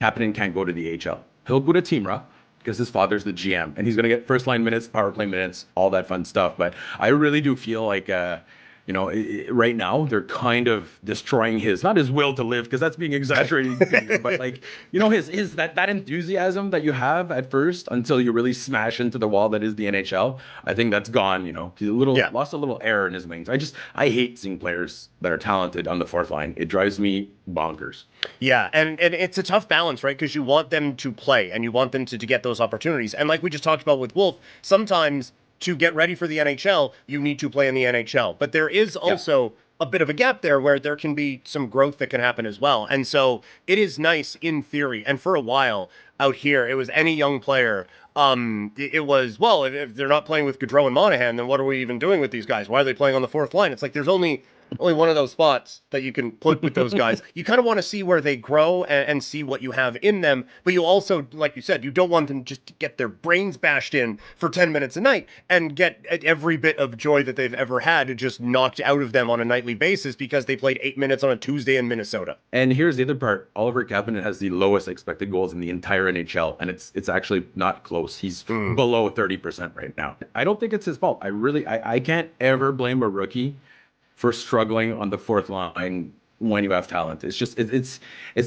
Kapanen can't go to the AHL. He'll go to Timra because his father's the GM and he's going to get first line minutes, power play minutes, all that fun stuff. But I really do feel like, right now they're kind of destroying not his will to live because that's being exaggerated, but like, his that enthusiasm that you have at first until you really smash into the wall that is the NHL. I think that's gone. He's lost a little air in his wings. I hate seeing players that are talented on the fourth line. It drives me bonkers. Yeah, and it's a tough balance, right? Because you want them to play and you want them to get those opportunities. And like we just talked about with Wolf, sometimes to get ready for the NHL, you need to play in the NHL. But there is also a bit of a gap there where there can be some growth that can happen as well. And so it is nice in theory. And for a while out here, it was any young player. It was, well, if they're not playing with Gaudreau and Monahan, then what are we even doing with these guys? Why are they playing on the fourth line? It's like there's only one of those spots that you can put with those guys. You kind of want to see where they grow and see what you have in them. But you also, like you said, you don't want them just to get their brains bashed in for 10 minutes a night and get every bit of joy that they've ever had just knocked out of them on a nightly basis because they played 8 minutes on a Tuesday in Minnesota. And here's the other part. Oliver Kapanen has the lowest expected goals in the entire NHL, and it's actually not close. He's below 30% right now. I don't think it's his fault. I can't ever blame a rookie for struggling on the fourth line when you have talent. It's just it's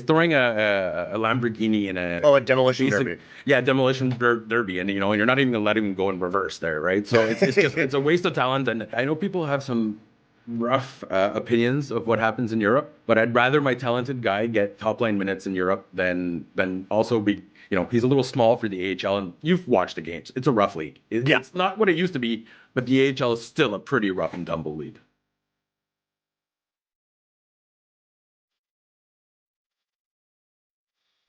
throwing a Lamborghini in a demolition derby. Yeah, demolition derby, and you're not even gonna let him go in reverse there, right? So it's just it's a waste of talent. And I know people have some rough opinions of what happens in Europe, but I'd rather my talented guy get top line minutes in Europe than also be. He's a little small for the AHL, and you've watched the games. It's a rough league. It's not what it used to be, but the AHL is still a pretty rough and tumble league.